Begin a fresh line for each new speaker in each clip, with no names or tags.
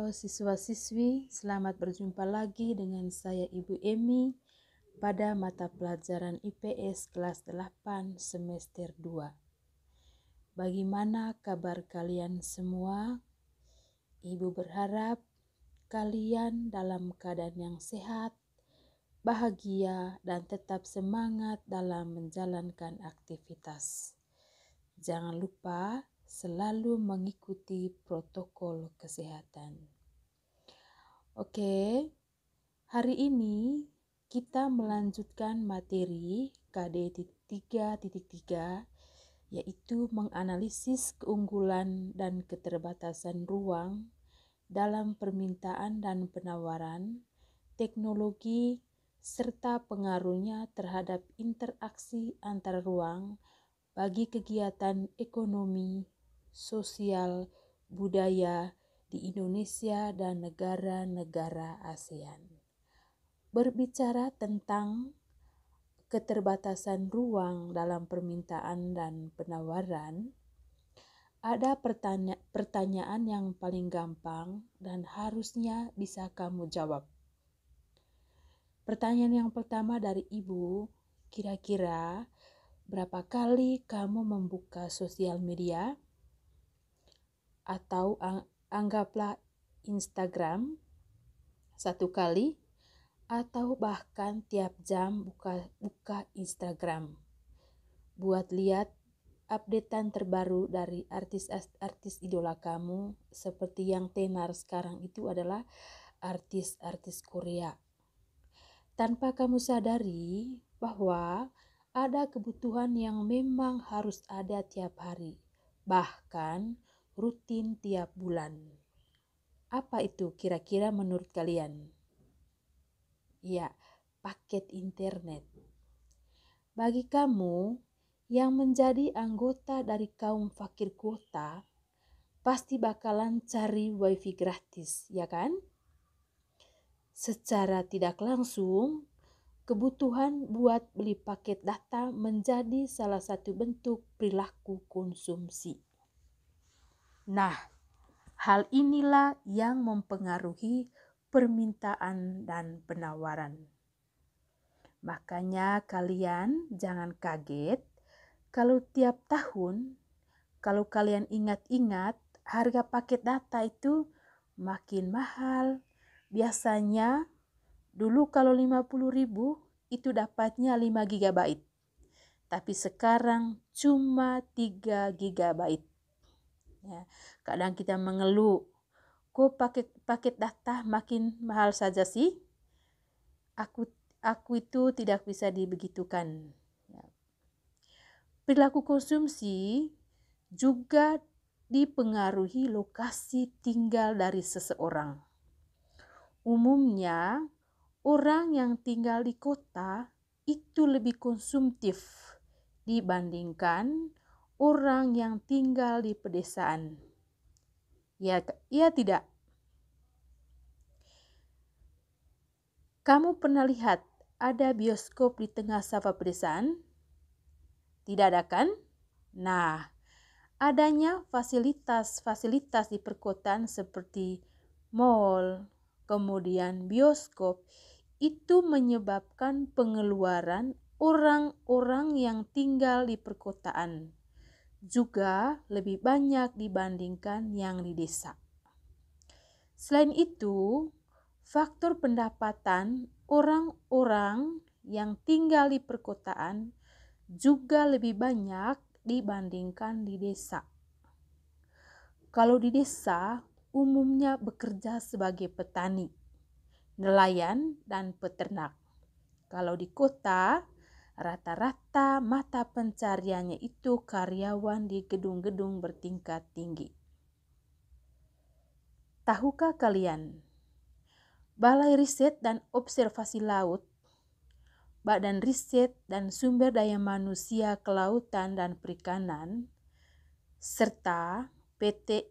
Halo siswa-siswi, selamat berjumpa lagi dengan saya Ibu Emi pada mata pelajaran IPS kelas 8 semester 2. Bagaimana kabar kalian semua? Ibu berharap kalian dalam keadaan yang sehat, bahagia, dan tetap semangat dalam menjalankan aktivitas. Jangan lupa selalu mengikuti protokol kesehatan. Oke, hari ini kita melanjutkan materi KD 3.3 yaitu menganalisis keunggulan dan keterbatasan ruang dalam permintaan dan penawaran, teknologi, serta pengaruhnya terhadap interaksi antar ruang bagi kegiatan ekonomi, sosial, budaya di Indonesia dan negara-negara ASEAN. Berbicara tentang keterbatasan ruang dalam permintaan dan penawaran, ada pertanyaan yang paling gampang dan harusnya bisa kamu jawab. Pertanyaan yang pertama dari Ibu, kira-kira berapa kali kamu membuka sosial media? Atau anggaplah Instagram 1 kali, atau bahkan tiap jam buka Instagram. Buat lihat updatean terbaru dari artis-artis idola kamu, seperti yang tenar sekarang itu adalah artis-artis Korea. Tanpa kamu sadari bahwa ada kebutuhan yang memang harus ada tiap hari, bahkan rutin tiap bulan. Apa itu kira-kira menurut kalian? Ya, paket internet. Bagi kamu yang menjadi anggota dari kaum fakir kuota, pasti bakalan cari wifi gratis, ya kan? Secara tidak langsung, kebutuhan buat beli paket data menjadi salah satu bentuk perilaku konsumsi. Nah, hal inilah yang mempengaruhi permintaan dan penawaran. Makanya kalian jangan kaget kalau tiap tahun, kalau kalian ingat-ingat, harga paket data itu makin mahal. Biasanya dulu kalau 50.000 itu dapatnya 5 GB. Tapi sekarang cuma 3 GB. Ya, kadang kita mengeluh, kok paket data makin mahal saja sih? Aku itu tidak bisa dibegitukan. Ya. Perilaku konsumsi juga dipengaruhi lokasi tinggal dari seseorang. Umumnya, orang yang tinggal di kota itu lebih konsumtif dibandingkan orang yang tinggal di pedesaan. Ya tidak? Kamu pernah lihat ada bioskop di tengah sawah pedesaan? Tidak ada kan? Nah, adanya fasilitas-fasilitas di perkotaan seperti mal, kemudian bioskop, itu menyebabkan pengeluaran orang-orang yang tinggal di perkotaan juga lebih banyak dibandingkan yang di desa. Selain itu, faktor pendapatan orang-orang yang tinggal di perkotaan juga lebih banyak dibandingkan di desa. Kalau di desa, umumnya bekerja sebagai petani, nelayan, dan peternak. Kalau di kota, rata-rata mata pencariannya itu karyawan di gedung-gedung bertingkat tinggi. Tahukah kalian, Balai Riset dan Observasi Laut, Badan Riset dan Sumber Daya Manusia Kelautan dan Perikanan, serta PT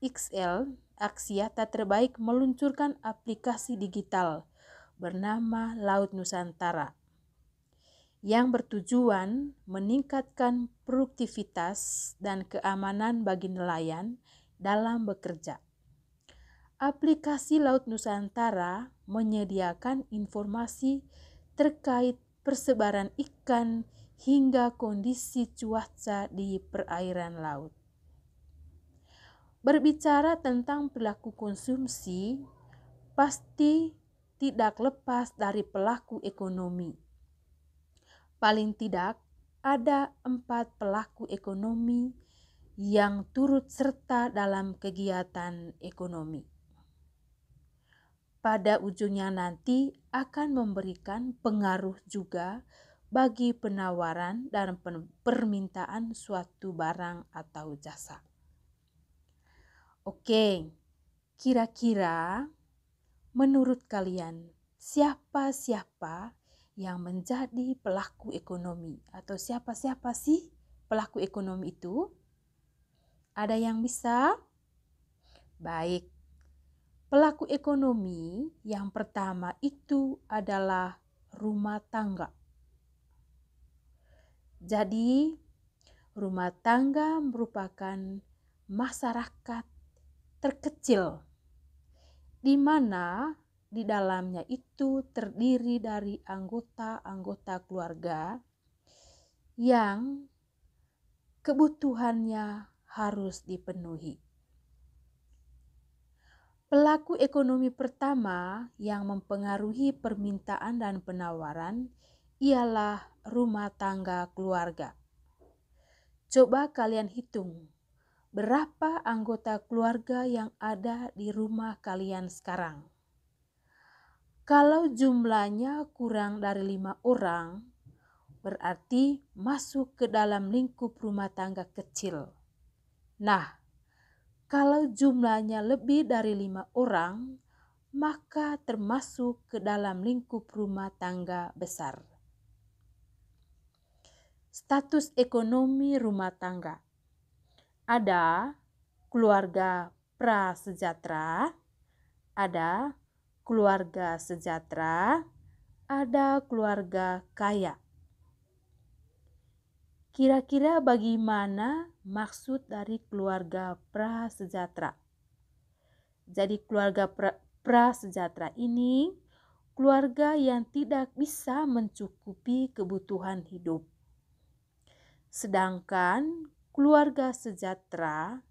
XL Aksiata Terbaik meluncurkan aplikasi digital bernama Laut Nusantara yang bertujuan meningkatkan produktivitas dan keamanan bagi nelayan dalam bekerja. aplikasi Laut Nusantara menyediakan informasi terkait persebaran ikan hingga kondisi cuaca di perairan laut. Berbicara tentang perilaku konsumsi, pasti tidak lepas dari pelaku ekonomi. Paling tidak, ada 4 pelaku ekonomi yang turut serta dalam kegiatan ekonomi. Pada ujungnya nanti akan memberikan pengaruh juga bagi penawaran dan permintaan suatu barang atau jasa. Oke, kira-kira menurut kalian siapa yang menjadi pelaku ekonomi atau siapa sih pelaku ekonomi itu? Ada yang bisa? Baik. Pelaku ekonomi yang pertama itu adalah rumah tangga. Jadi, rumah tangga merupakan masyarakat terkecil di mana di dalamnya itu terdiri dari anggota-anggota keluarga yang kebutuhannya harus dipenuhi. Pelaku ekonomi pertama yang mempengaruhi permintaan dan penawaran ialah rumah tangga keluarga. Coba kalian hitung, berapa anggota keluarga yang ada di rumah kalian sekarang? Kalau jumlahnya kurang dari 5 orang, berarti masuk ke dalam lingkup rumah tangga kecil. Nah, kalau jumlahnya lebih dari 5 orang, maka termasuk ke dalam lingkup rumah tangga besar. Status ekonomi rumah tangga. Ada keluarga prasejahtera, ada keluarga sejahtera, ada keluarga kaya. Kira-kira bagaimana maksud dari keluarga prasejahtera? Jadi keluarga prasejahtera ini keluarga yang tidak bisa mencukupi kebutuhan hidup. Sedangkan keluarga sejahtera,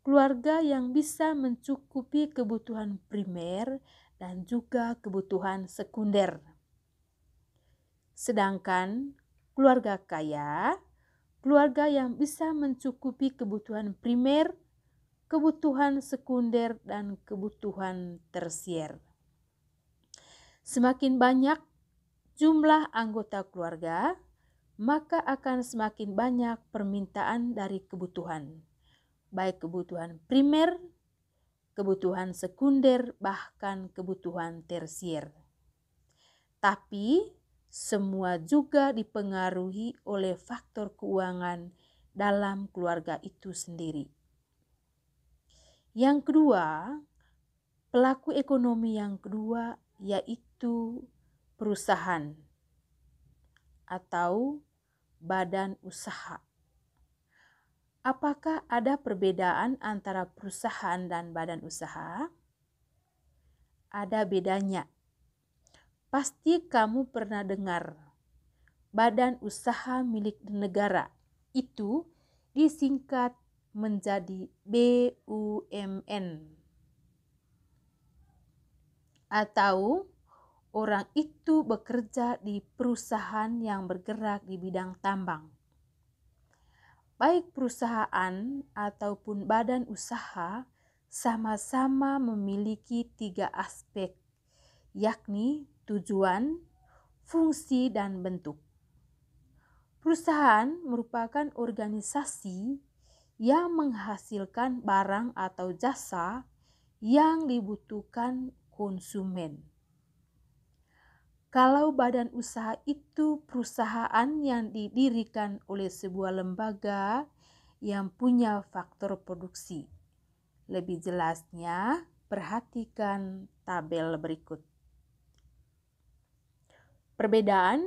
keluarga yang bisa mencukupi kebutuhan primer dan juga kebutuhan sekunder. Sedangkan keluarga kaya, keluarga yang bisa mencukupi kebutuhan primer, kebutuhan sekunder, dan kebutuhan tersier. Semakin banyak jumlah anggota keluarga, maka akan semakin banyak permintaan dari kebutuhan, baik kebutuhan primer, kebutuhan sekunder, bahkan kebutuhan tersier. Tapi semua juga dipengaruhi oleh faktor keuangan dalam keluarga itu sendiri. Yang kedua, pelaku ekonomi yang kedua yaitu perusahaan atau badan usaha. Apakah ada perbedaan antara perusahaan dan badan usaha? Ada bedanya. Pasti kamu pernah dengar badan usaha milik negara itu disingkat menjadi BUMN. Atau orang itu bekerja di perusahaan yang bergerak di bidang tambang. Baik perusahaan ataupun badan usaha sama-sama memiliki 3 aspek, yakni tujuan, fungsi, dan bentuk. Perusahaan merupakan organisasi yang menghasilkan barang atau jasa yang dibutuhkan konsumen. Kalau badan usaha itu perusahaan yang didirikan oleh sebuah lembaga yang punya faktor produksi. Lebih jelasnya, perhatikan tabel berikut. Perbedaan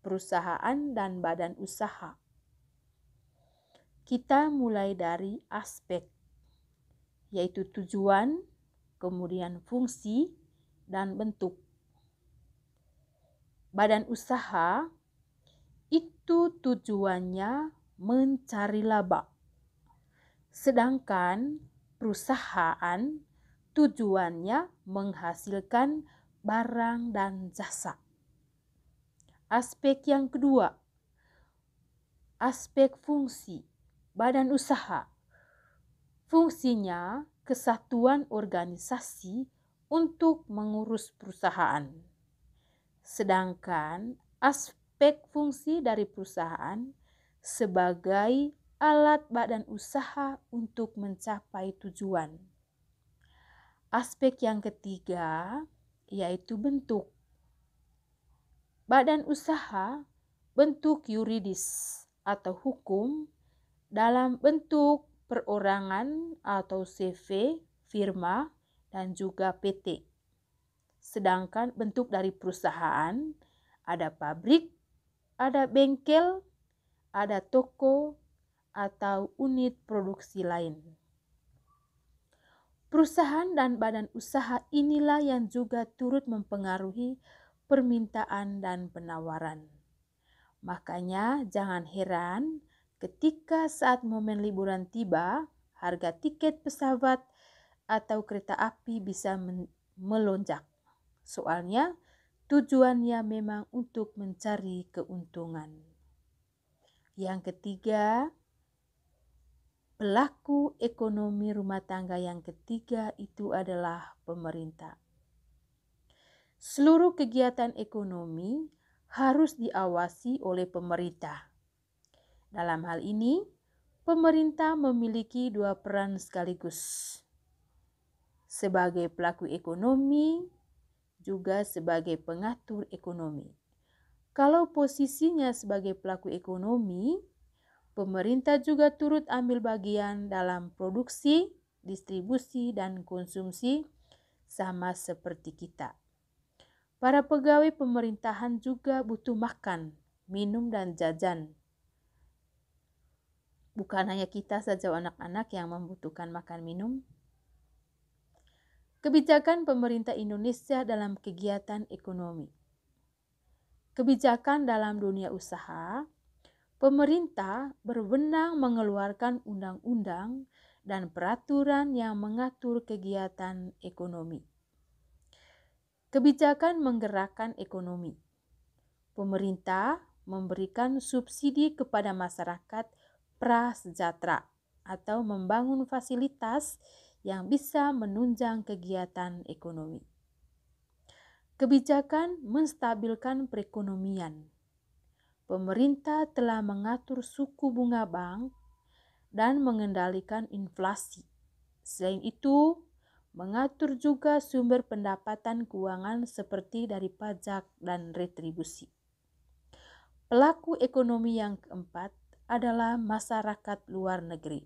perusahaan dan badan usaha. Kita mulai dari aspek, yaitu tujuan, kemudian fungsi, dan bentuk. Badan usaha itu tujuannya mencari laba, sedangkan perusahaan tujuannya menghasilkan barang dan jasa. Aspek yang kedua, aspek fungsi. Badan usaha fungsinya kesatuan organisasi untuk mengurus perusahaan. Sedangkan aspek fungsi dari perusahaan sebagai alat badan usaha untuk mencapai tujuan. Aspek yang ketiga yaitu bentuk. Badan usaha bentuk yuridis atau hukum dalam bentuk perorangan atau CV, firma, dan juga PT. Sedangkan bentuk dari perusahaan ada pabrik, ada bengkel, ada toko, atau unit produksi lain. Perusahaan dan badan usaha inilah yang juga turut mempengaruhi permintaan dan penawaran. Makanya jangan heran ketika saat momen liburan tiba, harga tiket pesawat atau kereta api bisa melonjak. Soalnya tujuannya memang untuk mencari keuntungan. Yang ketiga, pelaku ekonomi rumah tangga yang ketiga itu adalah pemerintah. Seluruh kegiatan ekonomi harus diawasi oleh pemerintah. Dalam hal ini, pemerintah memiliki dua peran sekaligus. Sebagai pelaku ekonomi, juga sebagai pengatur ekonomi. Kalau posisinya sebagai pelaku ekonomi, pemerintah juga turut ambil bagian dalam produksi, distribusi, dan konsumsi sama seperti kita. Para pegawai pemerintahan juga butuh makan, minum, dan jajan. Bukan hanya kita saja anak-anak yang membutuhkan makan minum. Kebijakan pemerintah Indonesia dalam kegiatan ekonomi. Kebijakan dalam dunia usaha, pemerintah berwenang mengeluarkan undang-undang dan peraturan yang mengatur kegiatan ekonomi. Kebijakan menggerakkan ekonomi. Pemerintah memberikan subsidi kepada masyarakat prasejahtera atau membangun fasilitas yang bisa menunjang kegiatan ekonomi. Kebijakan menstabilkan perekonomian. Pemerintah telah mengatur suku bunga bank dan mengendalikan inflasi. Selain itu, mengatur juga sumber pendapatan keuangan seperti dari pajak dan retribusi. Pelaku ekonomi yang keempat adalah masyarakat luar negeri.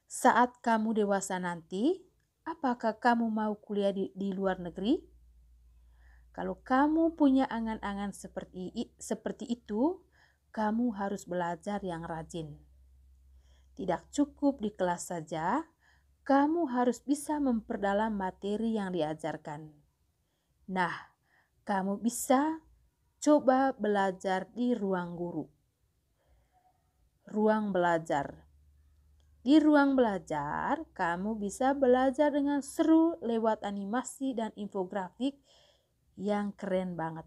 Saat kamu dewasa nanti, apakah kamu mau kuliah di luar negeri? Kalau kamu punya angan-angan seperti itu, kamu harus belajar yang rajin. Tidak cukup di kelas saja, kamu harus bisa memperdalam materi yang diajarkan. Nah, kamu bisa coba belajar di ruang guru. Ruang belajar. Di ruang belajar, kamu bisa belajar dengan seru lewat animasi dan infografik yang keren banget.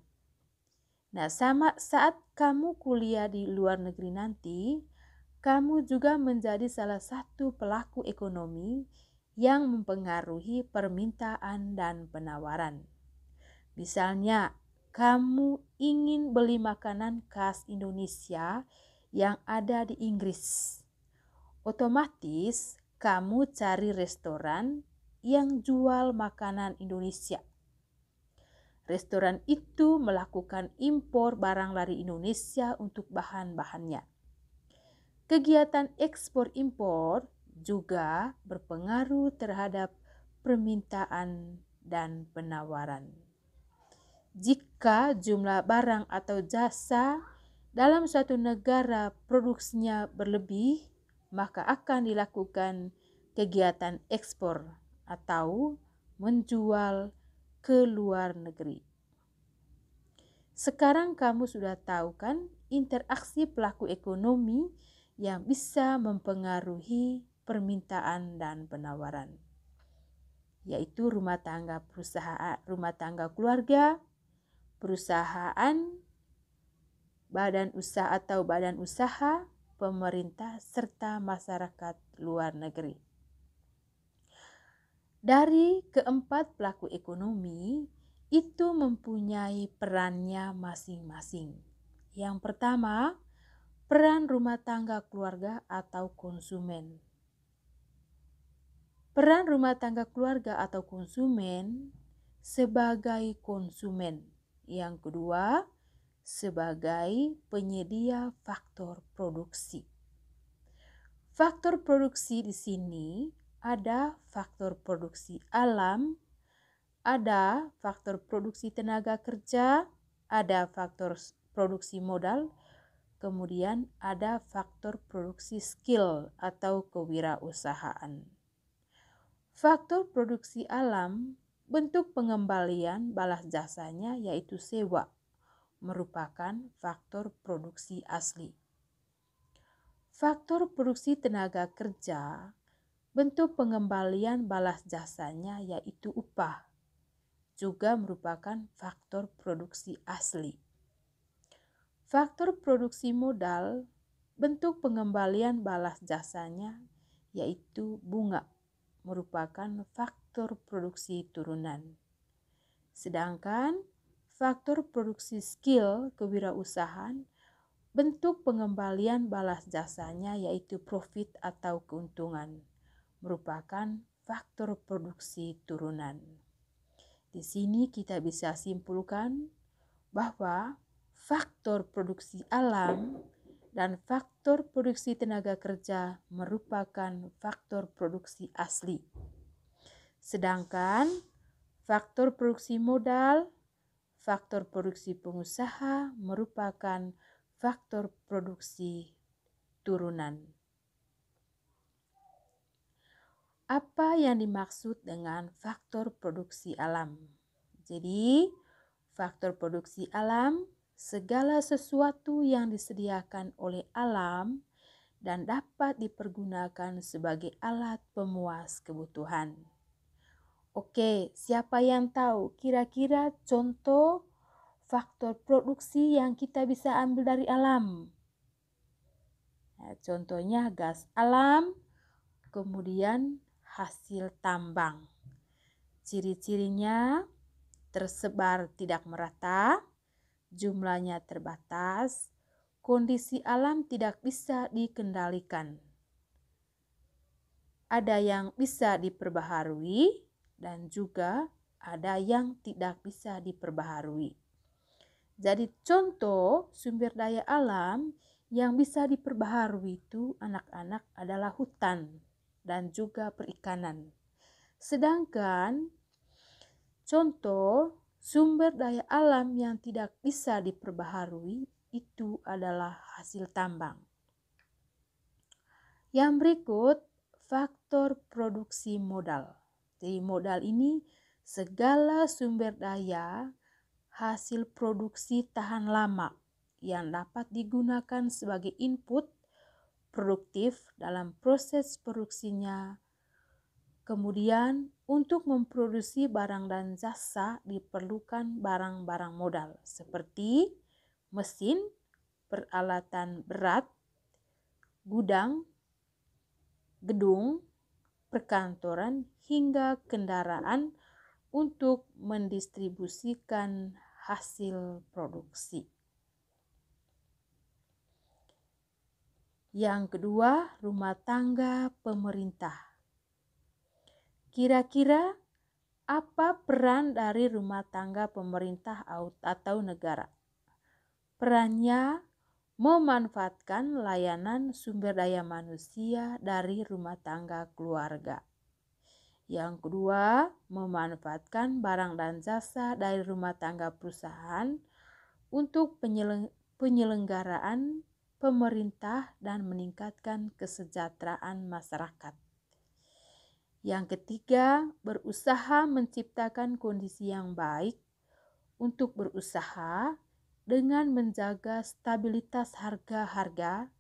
Nah, saat kamu kuliah di luar negeri nanti, kamu juga menjadi salah satu pelaku ekonomi yang mempengaruhi permintaan dan penawaran. Misalnya, kamu ingin beli makanan khas Indonesia yang ada di Inggris. Otomatis, kamu cari restoran yang jual makanan Indonesia. Restoran itu melakukan impor barang dari Indonesia untuk bahan-bahannya. Kegiatan ekspor-impor juga berpengaruh terhadap permintaan dan penawaran. Jika jumlah barang atau jasa dalam suatu negara produksinya berlebih, maka akan dilakukan kegiatan ekspor atau menjual ke luar negeri. Sekarang kamu sudah tahu kan interaksi pelaku ekonomi yang bisa mempengaruhi permintaan dan penawaran, yaitu rumah tangga keluarga, perusahaan, badan usaha, pemerintah, serta masyarakat luar negeri. Dari keempat pelaku ekonomi itu mempunyai perannya masing-masing. Yang pertama, peran rumah tangga keluarga atau konsumen. Peran rumah tangga keluarga atau konsumen sebagai konsumen. Yang kedua, sebagai penyedia faktor produksi. Faktor produksi di sini ada faktor produksi alam, ada faktor produksi tenaga kerja, ada faktor produksi modal, kemudian ada faktor produksi skill atau kewirausahaan. Faktor produksi alam, bentuk pengembalian balas jasanya yaitu sewa, merupakan faktor produksi asli. Faktor produksi tenaga kerja, bentuk pengembalian balas jasanya yaitu upah, juga merupakan faktor produksi asli. Faktor produksi modal, bentuk pengembalian balas jasanya yaitu bunga, merupakan faktor produksi turunan. Sedangkan faktor produksi skill kewirausahaan, bentuk pengembalian balas jasanya yaitu profit atau keuntungan, merupakan faktor produksi turunan. Di sini kita bisa simpulkan bahwa faktor produksi alam dan faktor produksi tenaga kerja merupakan faktor produksi asli. Sedangkan faktor produksi modal, faktor produksi pengusaha merupakan faktor produksi turunan. Apa yang dimaksud dengan faktor produksi alam? Jadi, faktor produksi alam, segala sesuatu yang disediakan oleh alam dan dapat dipergunakan sebagai alat pemuas kebutuhan. Oke, siapa yang tahu kira-kira contoh faktor produksi yang kita bisa ambil dari alam? Nah, contohnya gas alam, kemudian hasil tambang. Ciri-cirinya tersebar tidak merata, jumlahnya terbatas, kondisi alam tidak bisa dikendalikan. Ada yang bisa diperbaharui dan juga ada yang tidak bisa diperbaharui. Jadi contoh sumber daya alam yang bisa diperbaharui itu anak-anak adalah hutan dan juga perikanan. Sedangkan contoh sumber daya alam yang tidak bisa diperbaharui itu adalah hasil tambang. Yang berikut faktor produksi modal. Jadi modal ini segala sumber daya hasil produksi tahan lama yang dapat digunakan sebagai input produktif dalam proses produksinya. Kemudian untuk memproduksi barang dan jasa diperlukan barang-barang modal seperti mesin, peralatan berat, gudang, gedung, perkantoran, hingga kendaraan untuk mendistribusikan hasil produksi. Yang kedua, rumah tangga pemerintah. Kira-kira apa peran dari rumah tangga pemerintah atau negara? Perannya memanfaatkan layanan sumber daya manusia dari rumah tangga keluarga. Yang kedua, memanfaatkan barang dan jasa dari rumah tangga perusahaan untuk penyelenggaraan pemerintah dan meningkatkan kesejahteraan masyarakat. Yang ketiga, berusaha menciptakan kondisi yang baik untuk berusaha dengan menjaga stabilitas harga-harga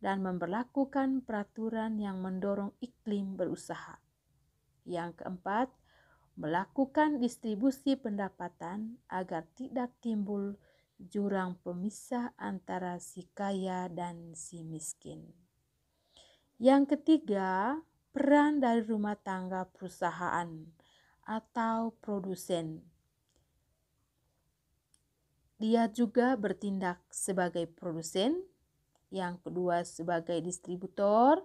dan memberlakukan peraturan yang mendorong iklim berusaha. Yang keempat, melakukan distribusi pendapatan agar tidak timbul jurang pemisah antara si kaya dan si miskin. Yang ketiga, peran dari rumah tangga perusahaan atau produsen. Dia juga bertindak sebagai produsen, yang kedua sebagai distributor,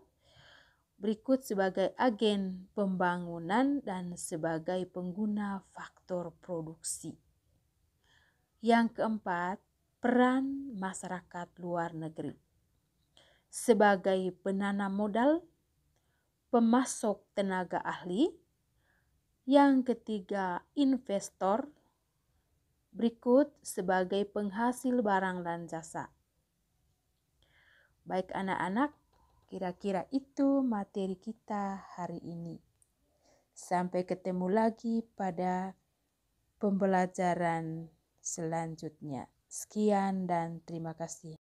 berikut sebagai agen pembangunan dan sebagai pengguna faktor produksi. Yang keempat, peran masyarakat luar negeri. Sebagai penanam modal, pemasok tenaga ahli. Yang ketiga, investor. Berikut sebagai penghasil barang dan jasa. Baik anak-anak, kira-kira itu materi kita hari ini. Sampai ketemu lagi pada pembelajaran selanjutnya. Sekian dan terima kasih.